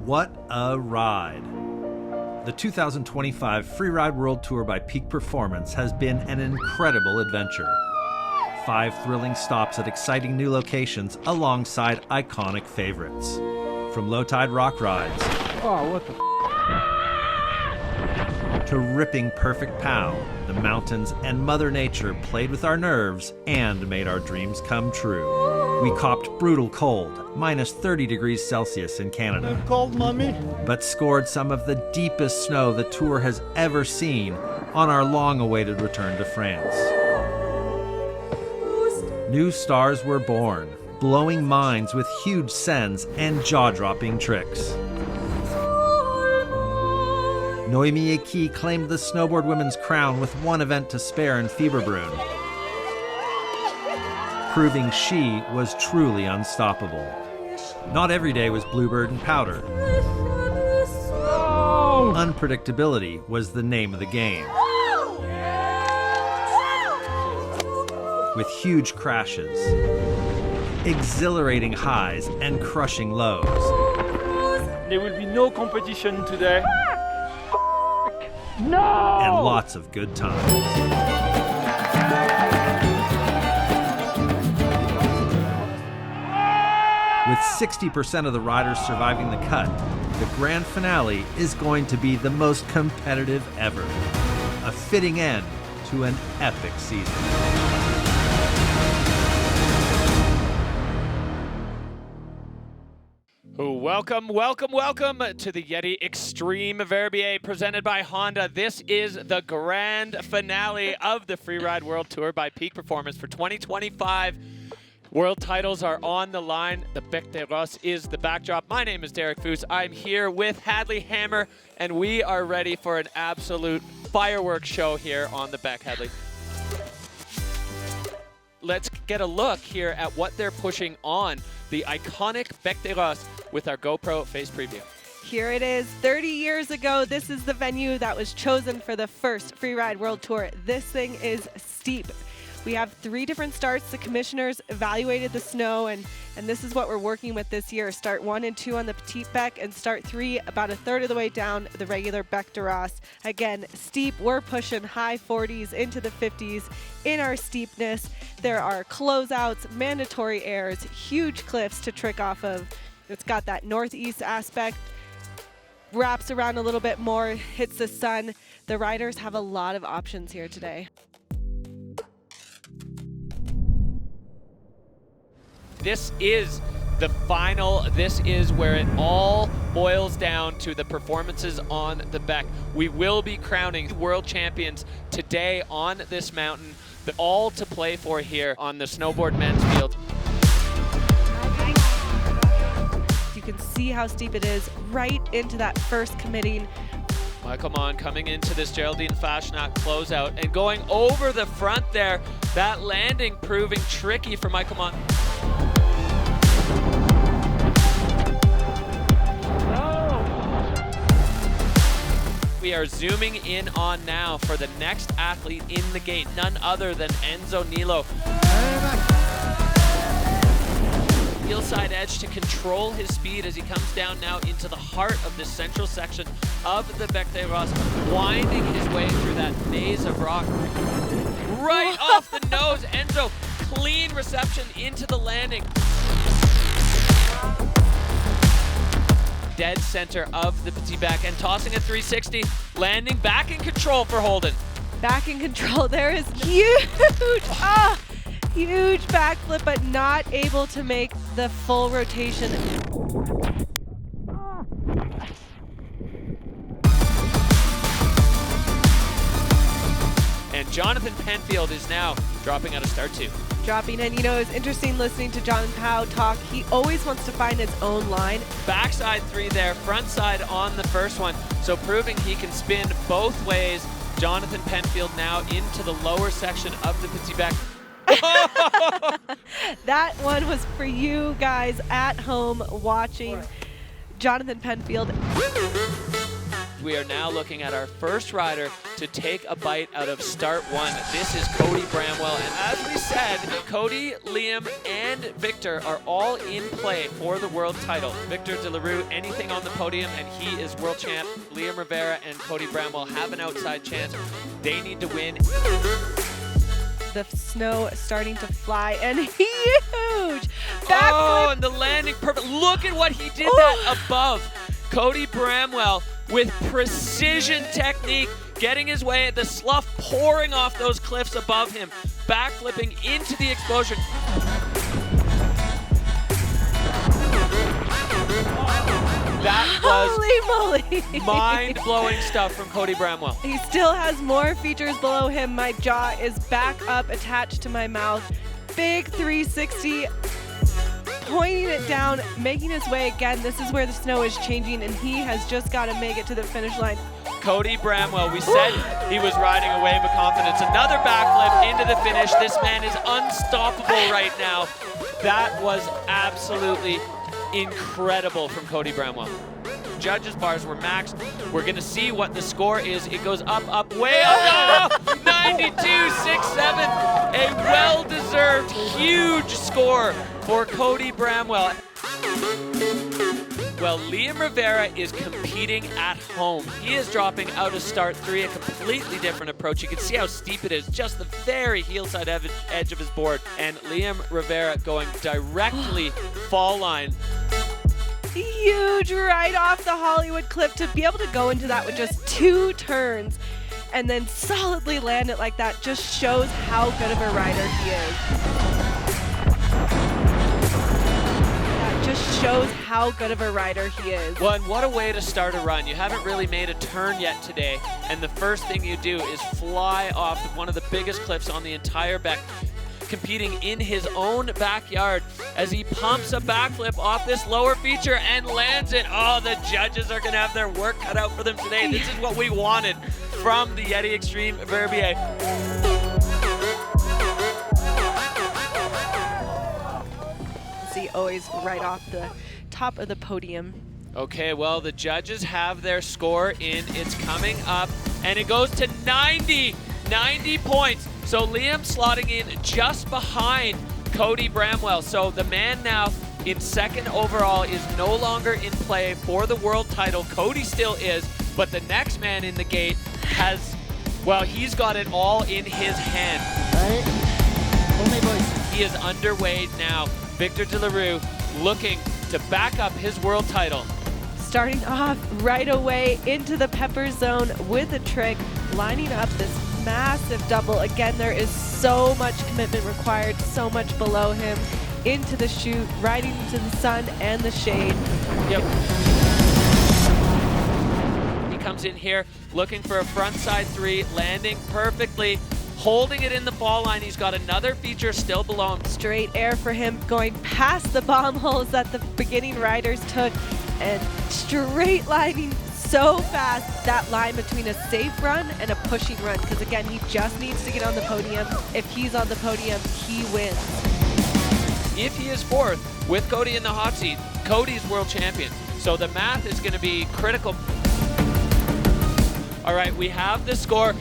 What a ride! The 2025 Freeride World Tour by Peak Performance has been an incredible adventure. 5 thrilling stops at exciting new locations alongside iconic favorites. From low-tide rock rides to ripping perfect POW, the mountains and Mother Nature played with our nerves and made our dreams come true. We copped brutal cold, minus 30 degrees Celsius in Canada. Cold, mommy. But scored some of the deepest snow the tour has ever seen on our long-awaited return to France. New stars were born, blowing minds with huge sends and jaw-dropping tricks. Noémie YETI claimed the snowboard women's crown with one event to spare in Fieberbrunn, proving she was truly unstoppable. Not every day was bluebird and powder. Unpredictability was the name of the game. With huge crashes, exhilarating highs, and crushing lows. There will be no competition today. No! And lots of good times. With 60% of the riders surviving the cut, the grand finale is going to be the most competitive ever. A fitting end to an epic season. Welcome to the YETI Xtreme Verbier presented by Honda. This is the grand finale of the Freeride World Tour by Peak Performance for 2025. World titles are on the line. The Bec des Roses is the backdrop. My name is Derek Foos. I'm here with Hadley Hammer, and we are ready for an absolute fireworks show here on the Bec. Hadley. Let's get a look here at what they're pushing on the iconic Bec des Roses with our GoPro face preview. Here it is. 30 years ago, this is the venue that was chosen for the first Freeride World Tour. This thing is steep. We have 3 different starts. The commissioners evaluated the snow, and this is what we're working with this year. Start 1 and 2 on the Petite Bec, and start 3 about a third of the way down the regular Bec des Roses. Again, steep. We're pushing high 40s into the 50s in our steepness. There are closeouts, mandatory airs, huge cliffs to trick off of. It's got that northeast aspect, wraps around a little bit more, hits the sun. The riders have a lot of options here today. This is the final. This is where it all boils down to the performances on the Bec. We will be crowning world champions today on this mountain, all to play for here on the snowboard men's field. You can see how steep it is right into that first committing. Michael Mann coming into this Geraldine Fashionat closeout and going over the front there. That landing proving tricky for Michael Mann. We are zooming in on now for the next athlete in the gate, none other than Enzo Nilo. Heel side edge to control his speed as he comes down now into the heart of this central section of the Bec des Roses, winding his way through that maze of rock. Right off the nose, Enzo, clean reception into the landing. Dead center of the Petite Bec and tossing a 360, landing back in control for Holden. Back in control, there is huge, huge backflip, but not able to make the full rotation. And Jonathan Penfield is now dropping out of start 2. Dropping in, you know, it's interesting listening to John Powell talk. He always wants to find his own line. Backside 3 there, front side on the first one. So proving he can spin both ways. Jonathan Penfield now into the lower section of the Petite Bec. That one was for you guys at home watching. Jonathan Penfield. we are now looking at our first rider to take a bite out of start one. This is Cody Bramwell, and as we said, Cody, Liam, and Victor are all in play for the world title. Victor De La Rue, anything on the podium, and he is world champ. Liam Rivera and Cody Bramwell have an outside chance. They need to win. The snow starting to fly, and huge backflip. Oh, and the landing perfect. Look at what he did that above. Cody Bramwell with precision technique, getting his way, the slough pouring off those cliffs above him, backflipping into the explosion. That was holy moly, mind-blowing stuff from Cody Bramwell. He still has more features below him. My jaw is back up, attached to my mouth. Big 360, pointing it down, making his way again. This is where the snow is changing, and he has just got to make it to the finish line. Cody Bramwell, we said he was riding a wave of confidence. Another backflip into the finish. This man is unstoppable right now. That was absolutely incredible from Cody Bramwell. Judges' bars were maxed. We're going to see what the score is. It goes up, up, way up. Oh, 92.67. A well-deserved, huge score for Cody Bramwell. Well, Liam Rivera is competing at home. He is dropping out of start 3, a completely different approach. You can see how steep it is, just the very heel side edge of his board. And Liam Rivera going directly fall line. Huge right off the Hollywood cliff, to be able to go into that with just 2 turns and then solidly land it like that just shows how good of a rider he is. Just shows how good of a rider he is. Well, and what a way to start a run. You haven't really made a turn yet today, and the first thing you do is fly off one of the biggest cliffs on the entire Beck, competing in his own backyard as he pumps a backflip off this lower feature and lands it. Oh, the judges are going to have their work cut out for them today. This is what we wanted from the YETI Xtreme Verbier. Always right off the top of the podium. Okay, well, the judges have their score in. It's coming up, and it goes to 90 points. So Liam slotting in just behind Cody Bramwell. So the man now in second overall is no longer in play for the world title. Cody still is, but the next man in the gate has, well, he's got it all in his hand. He is underway now. Victor De La Rue looking to back up his world title. Starting off right away into the pepper zone with a trick, lining up this massive double. Again, there is so much commitment required, so much below him. Into the chute, riding into the sun and the shade. Yep. He comes in here looking for a frontside 3, landing perfectly. Holding it in the fall line. He's got another feature still below him. Straight air for him, going past the bomb holes that the beginning riders took and straight lining so fast. That line between a safe run and a pushing run, because again, he just needs to get on the podium. If he's on the podium, he wins. If he is 4th with Cody in the hot seat, Cody's world champion. So the math is going to be critical. All right, we have the score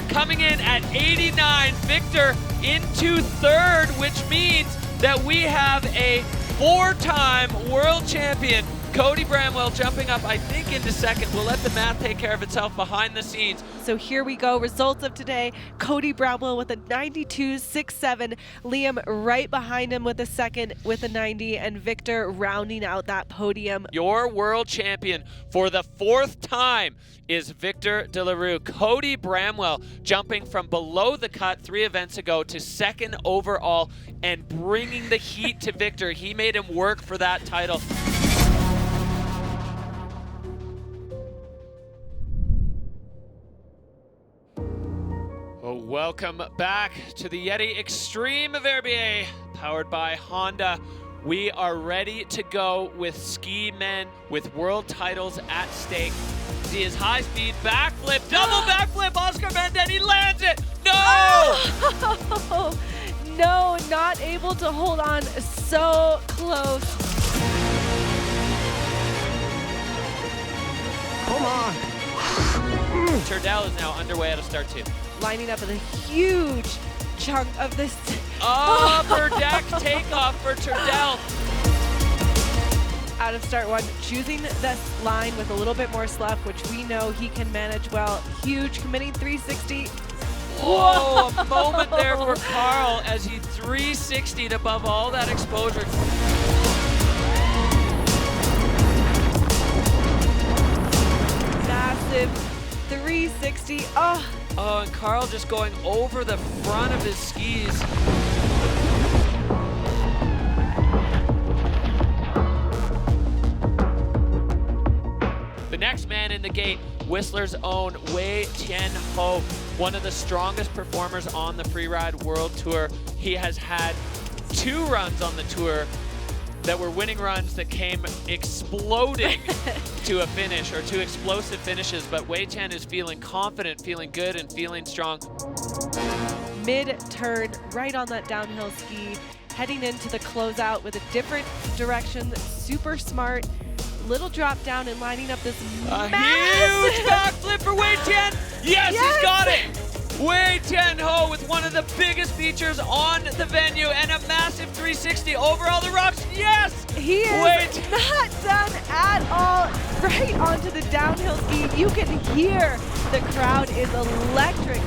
coming in at 89. Victor into 3rd, which means that we have a 4-time world champion. Cody Bramwell jumping up, I think, into 2nd. We'll let the math take care of itself behind the scenes. So here we go. Results of today. Cody Bramwell with a 92.67. Liam right behind him with a 2nd with a 90. And Victor rounding out that podium. Your world champion for the 4th time is Victor De La Rue. Cody Bramwell jumping from below the cut 3 events ago to 2nd overall and bringing the heat to Victor. He made him work for that title. Welcome back to the YETI Xtreme Verbier, powered by Honda. We are ready to go with ski men with world titles at stake. See his high speed backflip, double backflip, Oscar Vendetti lands it. No! Oh, no, not able to hold on, so close. Come on. Turdell is now underway at a start 2. Lining up with a huge chunk of this. Upper deck takeoff for Turdell. Out of start 1, choosing this line with a little bit more slough, which we know he can manage well. Huge, committing 360. Whoa, a moment there for Carl as he 360'd above all that exposure. Massive 360. Oh, and Carl just going over the front of his skis. The next man in the gate, Whistler's own Wei Tian Ho, one of the strongest performers on the Freeride World Tour. He has had 2 runs on the tour that were winning runs that came exploding to a finish, or 2 explosive finishes, but Wei Tian is feeling confident, feeling good, and feeling strong. mid-turn, right on that downhill ski, heading into the closeout with a different direction, super smart. Little drop down and lining up this huge backflip for Wei Tian. Yes, he's got it. Wei Tian Ho with one of the biggest features on the venue and a massive 360 over all the rocks. Yes! He is not done at all. Right onto the downhill ski. You can hear the crowd is electric.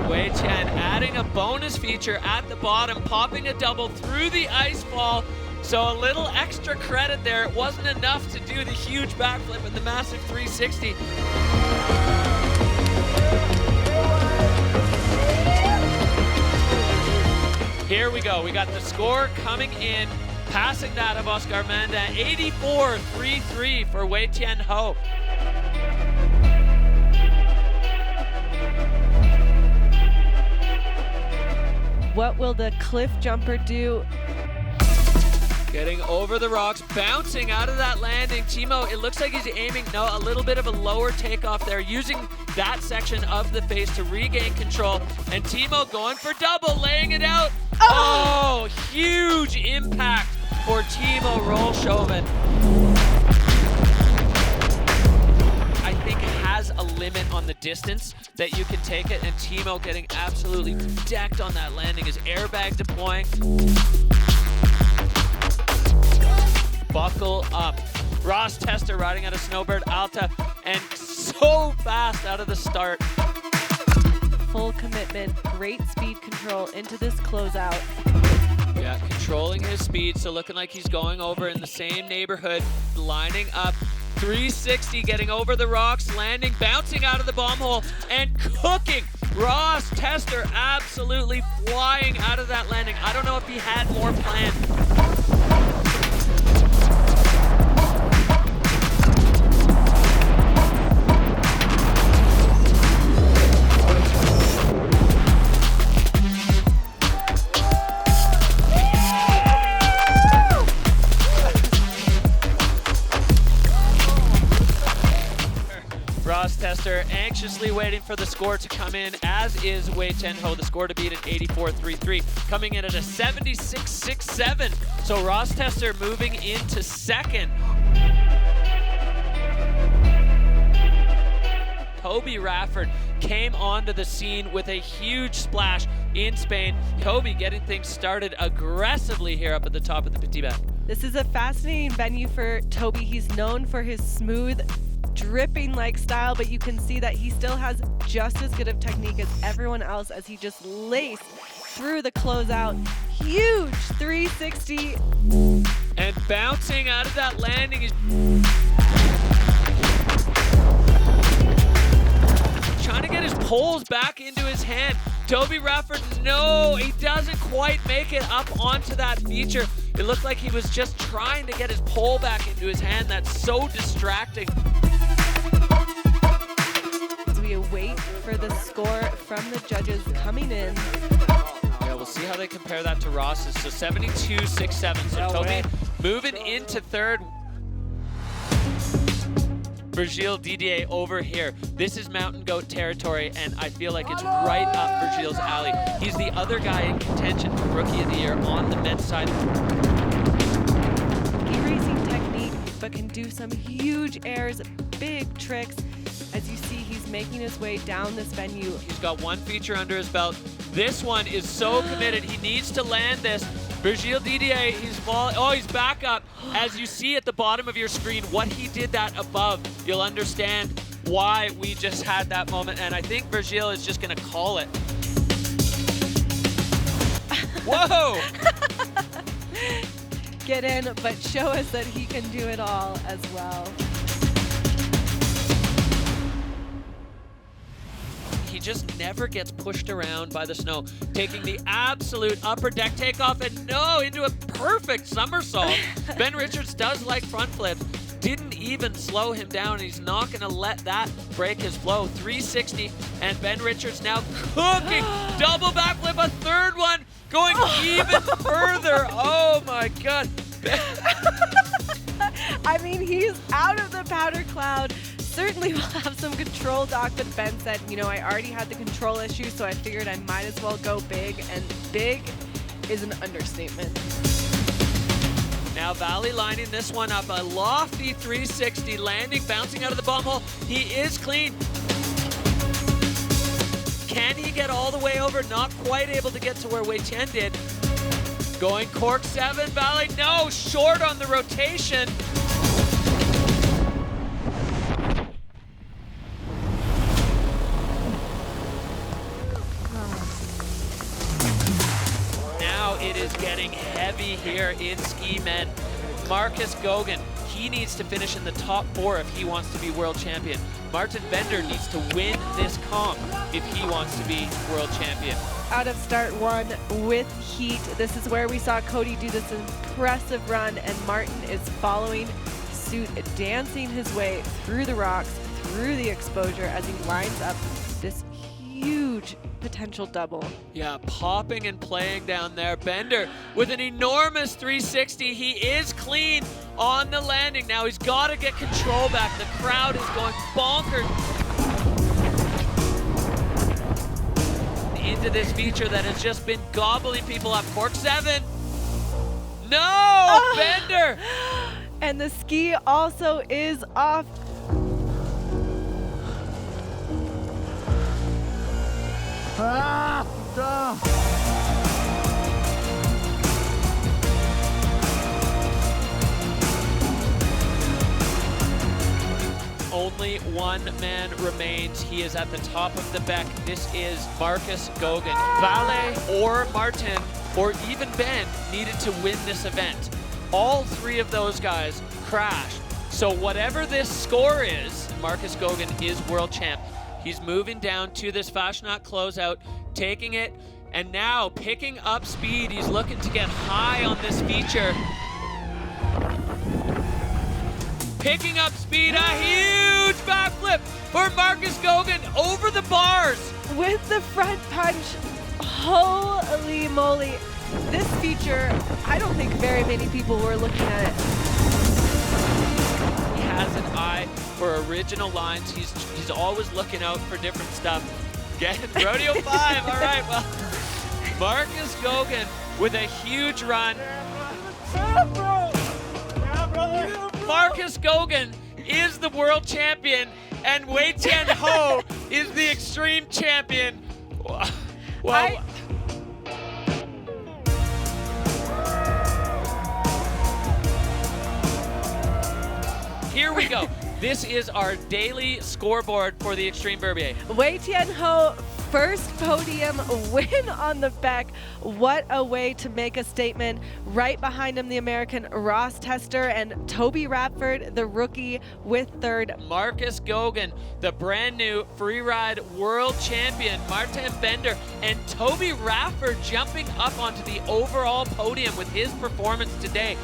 Wei Tian adding a bonus feature at the bottom, popping a double through the ice fall. So a little extra credit there. It wasn't enough to do the huge backflip and the massive 360. Here we go. We got the score coming in, passing that of Oscar Manda, 84-3-3 for Wei Tian Ho. What will the cliff jumper do? Getting over the rocks, bouncing out of that landing. Timo, it looks like he's aiming, a little bit of a lower takeoff there, using that section of the face to regain control. And Timo going for double, laying it out. Oh, huge impact for Timo Rollshoven. I think it has a limit on the distance that you can take it, and Timo getting absolutely decked on that landing, his airbag deploying. Buckle up. Ross Tester riding out of Snowbird Alta, and so fast out of the start. Full commitment, great speed control into this closeout. Yeah, controlling his speed, so looking like he's going over in the same neighborhood, lining up. 360, getting over the rocks, landing, bouncing out of the bomb hole, and cooking. Ross Tester absolutely flying out of that landing. I don't know if he had more planned. Ross Tester anxiously waiting for the score to come in, as is Wei Tian Ho, the score to beat at 84-3-3, coming in at a 76-6-7. So Ross Tester moving into second. Toby Rafford came onto the scene with a huge splash in Spain. Toby getting things started aggressively here up at the top of the Petit Bec. This is a fascinating venue for Toby. He's known for his smooth, dripping-like style, but you can see that he still has just as good of technique as everyone else as he just laced through the closeout. Huge 360. And bouncing out of that landing is trying to get his poles back into his hand. Toby Rafford, no, he doesn't quite make it up onto that feature. It looked like he was just trying to get his pole back into his hand. That's so distracting. We await for the score from the judges coming in. Yeah, we'll see how they compare that to Ross's. So 72-6-7. So Toby moving into third. Virgile Didier over here. This is Mountain Goat territory, and I feel like it's right up Virgile's alley. He's the other guy in contention for Rookie of the Year on the men's side. E-Racing but can do some huge airs, big tricks. As you see, he's making his way down this venue. He's got one feature under his belt. This one is so committed. He needs to land this. Virgile Didier, he's back up. As you see at the bottom of your screen, what he did that above, you'll understand why we just had that moment. And I think Virgile is just gonna call it. Whoa! Get in, but show us that he can do it all as well. He just never gets pushed around by the snow, taking the absolute upper deck takeoff and into a perfect somersault. Ben Richards does like front flips, didn't even slow him down, and he's not gonna let that break his flow. 360, and Ben Richards now cooking. Double backflip, a third one, going even further. Oh my God. I mean, he's out of the powder cloud. Certainly will have some control dock, but Ben said, you know, I already had the control issue, so I figured I might as well go big, and big is an understatement. Now Valley lining this one up, a lofty 360, landing, bouncing out of the bomb hole. He is clean. Can he get all the way over? Not quite able to get to where Wei Tian did. Going cork 7, Valley, no, short on the rotation. It is getting heavy here in ski men. Markus Gogan, he needs to finish in the top 4 if he wants to be world champion. Martin Bender needs to win this comp if he wants to be world champion. Out of start 1 with heat. This is where we saw Cody do this impressive run, and Martin is following suit, dancing his way through the rocks, through the exposure as he lines up this huge potential double. Yeah, popping and playing down there. Bender with an enormous 360. He is clean on the landing. Now he's got to get control back. The crowd is going bonkers into this feature that has just been gobbling people up. Cork 7. No, Bender. And the ski also is off. Only one man remains. He is at the top of the beck. This is Markus Gogan. Vale or Martin or even Ben needed to win this event. All 3 of those guys crashed. So whatever this score is, Markus Gogan is world champ. He's moving down to this Fashionat closeout, taking it, and now picking up speed. He's looking to get high on this feature. Picking up speed, a huge backflip for Markus Gogan over the bars. With the front punch, holy moly. This feature, I don't think very many people were looking at it. He has an eye for original lines. He's always looking out for different stuff. Getting Rodeo 5, all right, well, Markus Gogan with a huge run. Markus Gogan is the world champion, and Wei Tian Ho is the Xtreme champion. Well, here we go. This is our daily scoreboard for the Xtreme Verbier. Wei Tian Ho, first podium win on the Beck. What a way to make a statement. Right behind him, the American Ross Tester, and Toby Radford, the rookie, with third. Markus Gogan, the brand new Freeride World Champion. Martin Bender and Toby Radford jumping up onto the overall podium with his performance today.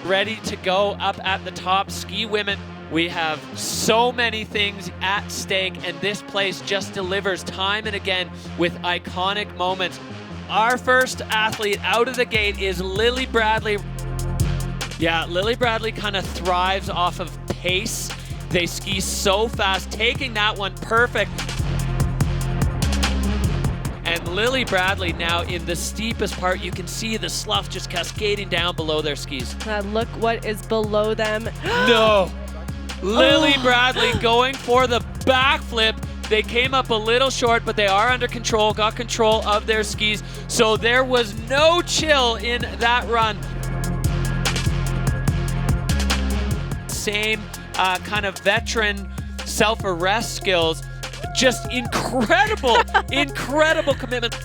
Ready to go up at the top. Ski women, we have so many things at stake, and this place just delivers time and again with iconic moments. Our first athlete out of the gate is Lily Bradley. Yeah, Lily Bradley kind of thrives off of pace. They ski so fast, taking that one perfect. And Lily Bradley now in the steepest part. You can see the slough just cascading down below their skis. Look what is below them. No! Lily Bradley going for the backflip. They came up a little short, but they are under control, got control of their skis. So there was no chill in that run. Same kind of veteran self-arrest skills. Just incredible, incredible commitment.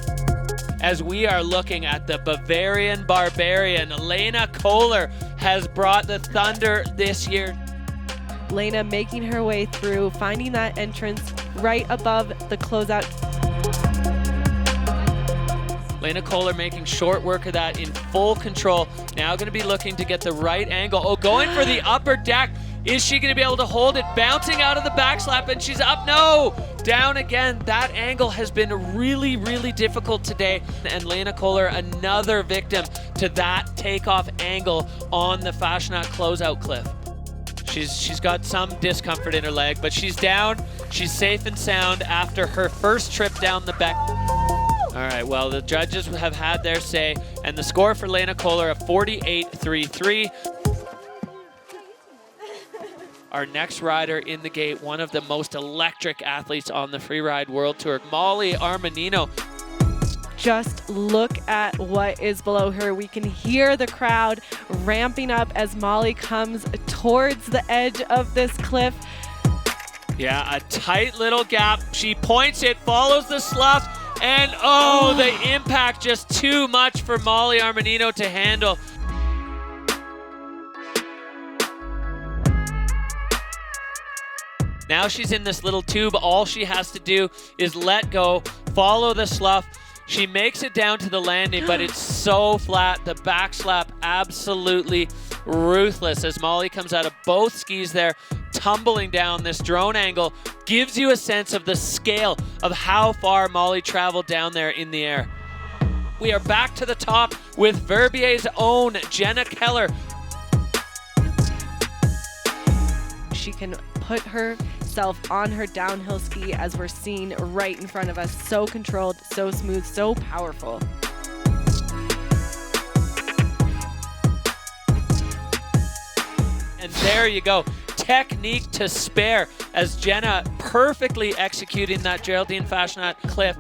As we are looking at the Bavarian barbarian, Lena Kohler has brought the thunder this year. Lena making her way through, finding that entrance right above the closeout. Lena Kohler making short work of that in full control. Now going to be looking to get the right angle. Oh, going for the upper deck. Is she going to be able to hold it? Bouncing out of the backslap, and she's up. No! Down again. That angle has been really, really difficult today. And Lena Kohler, another victim to that takeoff angle on the Fashionat closeout cliff. She's got some discomfort in her leg, but she's down. She's safe and sound after her first trip down the back. All right, well, the judges have had their say, and the score for Lena Kohler, a 48-3-3. Our next rider in the gate, one of the most electric athletes on the Freeride World Tour, Molly Armanino. Just look at what is below her. We can hear the crowd ramping up as Molly comes towards the edge of this cliff. Yeah, a tight little gap. She points it, follows the slough, and oh, the impact just too much for Molly Armanino to handle. Now she's in this little tube. All she has to do is let go, follow the slough. She makes it down to the landing, but it's so flat. The backslap absolutely ruthless as Molly comes out of both skis there, tumbling down. This drone angle gives you a sense of the scale of how far Molly traveled down there in the air. We are back to the top with Verbier's own Jenna Keller. She can put herself on her downhill ski as we're seeing right in front of us. So controlled, so smooth, so powerful. And there you go. Technique to spare as Jenna perfectly executing that Geraldine Fashionat cliff.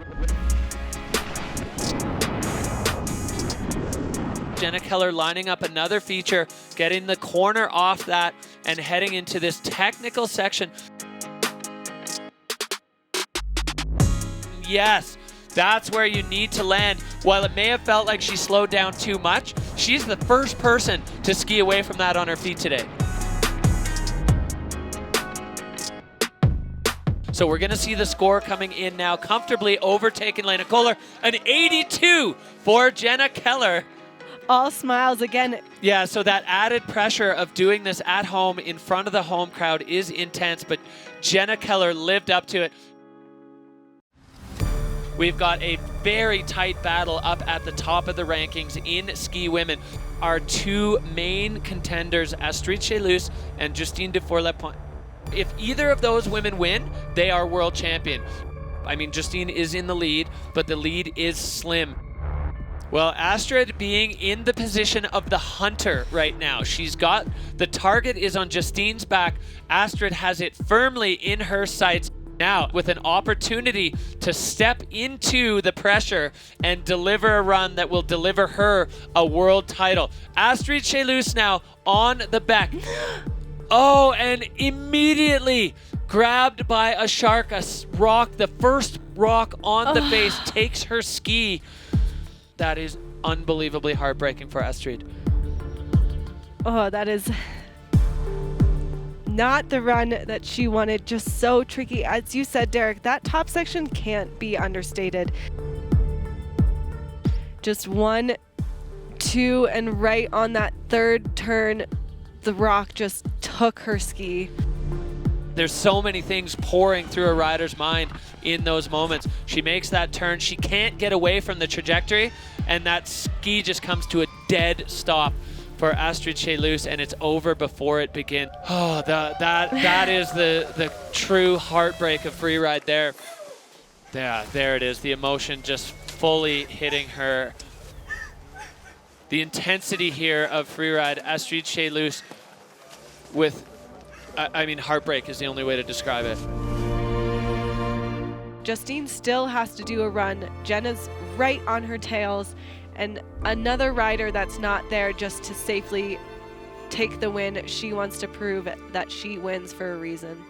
Jenna Keller lining up another feature, getting the corner off that and heading into this technical section. Yes, that's where you need to land. While it may have felt like she slowed down too much, she's the first person to ski away from that on her feet today. So we're going to see the score coming in now, comfortably overtaking Lena Kohler. An 82 for Jenna Keller. All smiles again. Yeah, so that added pressure of doing this at home in front of the home crowd is intense, but Jenna Keller lived up to it. We've got a very tight battle up at the top of the rankings in ski women. Our two main contenders, Astrid Chelus and Justine Dufour-Lepont. If either of those women win, they are world champion. I mean, Justine is in the lead, but the lead is slim. Well, Astrid being in the position of the hunter right now. She's got, the target is on Justine's back. Astrid has it firmly in her sights. Now, with an opportunity to step into the pressure and deliver a run that will deliver her a world title. Astrid Chelus now on the back. Oh, and immediately grabbed by a shark, a rock, the first rock on the face takes her ski. That is unbelievably heartbreaking for Astrid. Oh, that is not the run that she wanted. Just so tricky. As you said, Derek, that top section can't be understated. Just 1, 2, and right on that third turn, the rock just took her ski. There's so many things pouring through a rider's mind in those moments. She makes that turn. She can't get away from the trajectory, and that ski just comes to a dead stop for Astrid Chelus, and it's over before it begins. Oh, that is the true heartbreak of freeride there. Yeah, there it is. The emotion just fully hitting her. The intensity here of freeride, Astrid Chelus with, I mean, heartbreak is the only way to describe it. Justine still has to do a run. Jenna's right on her tails, and another rider that's not there just to safely take the win. She wants to prove that she wins for a reason.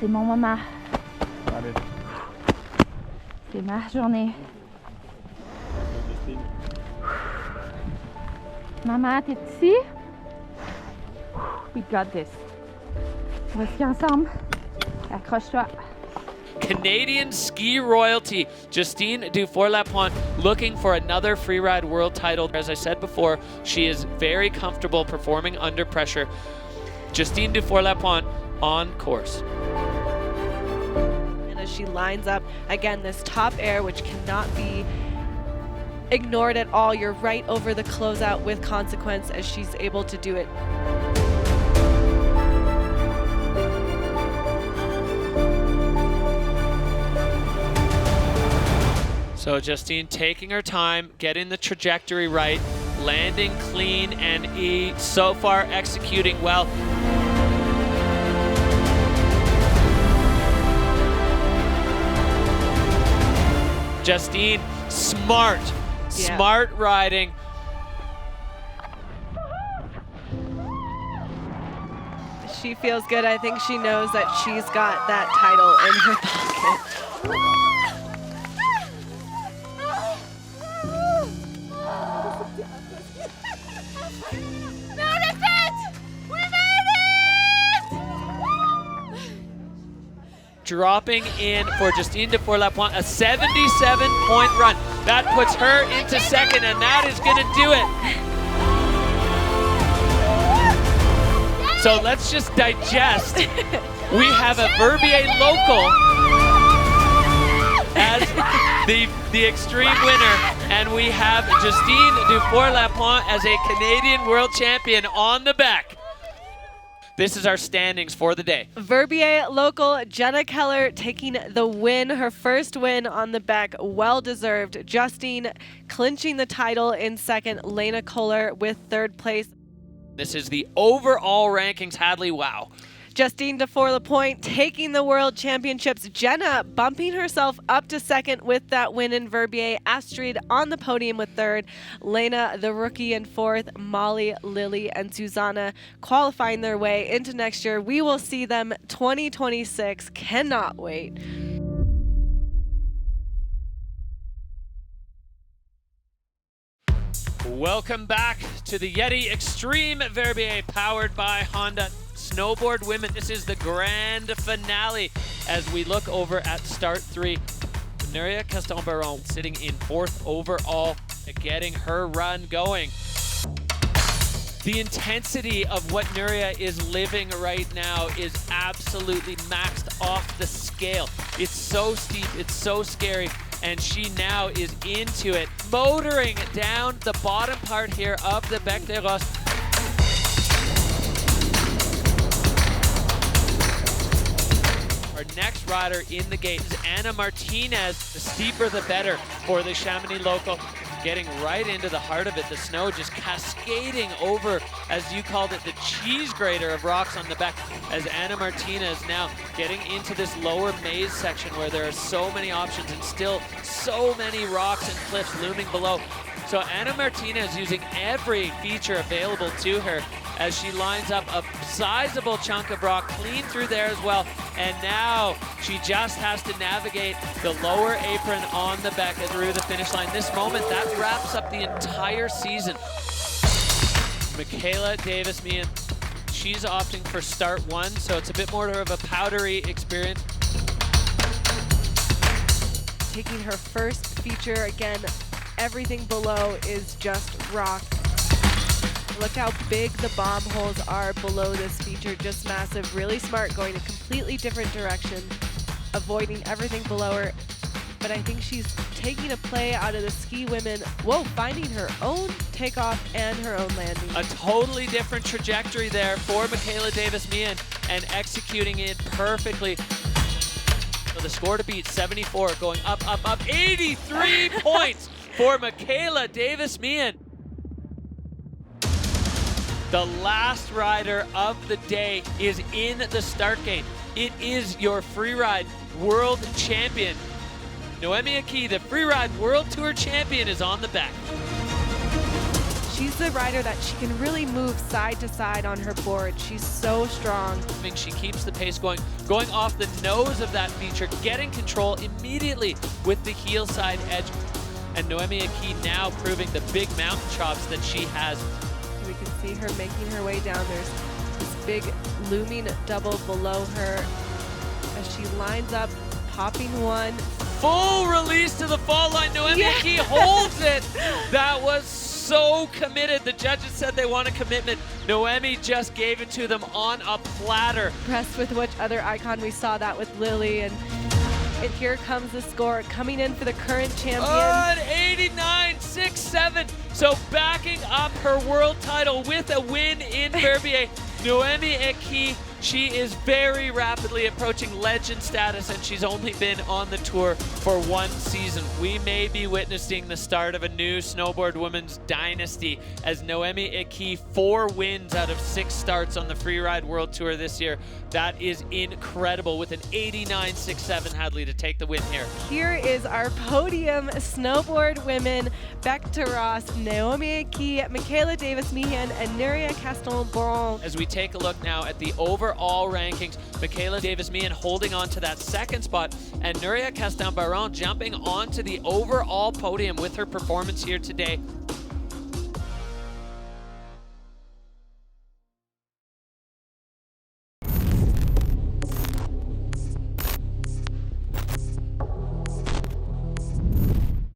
C'est mon moment. C'est ma journée. Maman, t'es ici? We got this. Voici ensemble. Accroche-toi. Canadian ski royalty, Justine Dufour-Lapointe, looking for another Freeride World title. As I said before, she is very comfortable performing under pressure. Justine Dufour-Lapointe on course. And as she lines up, again, this top air, which cannot be ignored at all. You're right over the closeout with consequence as she's able to do it. So Justine taking her time, getting the trajectory right, landing clean and so far executing well. Justine, smart riding. She feels good. I think she knows that she's got that title in her pocket. Dropping in for Justine Dufour-Lapointe, a 77-point run. That puts her into second, and that is going to do it. So let's just digest. We have a Verbier local as the Xtreme winner, and we have Justine Dufour-Lapointe as a Canadian world champion on the back. This is our standings for the day. Verbier local Jenna Keller taking the win, her first win on the back, well-deserved. Justine clinching the title in second, Lena Kohler with third place. This is the overall rankings, Hadley, wow. Justine Dufour-Lapointe taking the World Championships. Jenna bumping herself up to second with that win in Verbier. Astrid on the podium with third. Lena, the rookie, in fourth. Molly, Lily, and Susanna qualifying their way into next year. We will see them 2026. Cannot wait. Welcome back to the YETI Xtreme Verbier, powered by Honda. Snowboard women, this is the grand finale as we look over at start 3. Nuria Caston-Baron sitting in fourth overall, getting her run going. The intensity of what Nuria is living right now is absolutely maxed off the scale. It's so steep, it's so scary, and she now is into it, motoring down the bottom part here of the Bec des Roses. Our next rider in the gate is Anna Martinez. The steeper the better for the Chamonix local. Getting right into the heart of it. The snow just cascading over, as you called it, the cheese grater of rocks on the back, as Anna Martinez now getting into this lower maze section where there are so many options and still so many rocks and cliffs looming below. So Anna Martinez using every feature available to her as she lines up a sizable chunk of rock clean through there as well. And now she just has to navigate the lower apron on the back through the finish line. This moment, that wraps up the entire season. Michaela Davis-Meehan, she's opting for start 1, so it's a bit more of a powdery experience. Taking her first feature, again, everything below is just rock. Look how big the bomb holes are below this feature, just massive. Really smart, going a completely different direction, avoiding everything below her. But I think she's taking a play out of the ski women. Whoa, finding her own takeoff and her own landing. A totally different trajectory there for Michaela Davis-Meehan and executing it perfectly. with a score to beat, 74, going up, up, up, 83 points for Michaela Davis-Meehan. The last rider of the day is in the start gate. It is your Freeride World Champion. Noemi Aki, the Freeride World Tour Champion, is on the back. She's the rider that she can really move side to side on her board. She's so strong. She keeps the pace going off the nose of that feature, getting control immediately with the heel side edge. And Noemi Aki now proving the big mountain chops that she has. We can see her making her way down. There's this big looming double below her as she lines up, popping one. Full release to the fall line. Noemi Aki holds it. That was so committed. The judges said they want a commitment. Noemi just gave it to them on a platter. Impressed with which other icon we saw that with Lily. And here comes the score coming in for the current champion. 89.67. So backing up her world title with a win in Verbier, Noemi Aki. She is very rapidly approaching legend status, and she's only been on the tour for one season. We may be witnessing the start of a new snowboard women's dynasty as Noemi Aki, 4 wins out of 6 starts on the Freeride World Tour this year. That is incredible, with an 89.67 Hadley to take the win here. Here is our podium snowboard women. Becca Ross, Noemi Aki, Michaela Davis-Meehan, and Nuria Castelbaron. As we take a look now at the overall rankings, Michaela Davis-Meehan holding on to that second spot, and Nuria Castelbaron jumping onto the overall podium with her performance here today.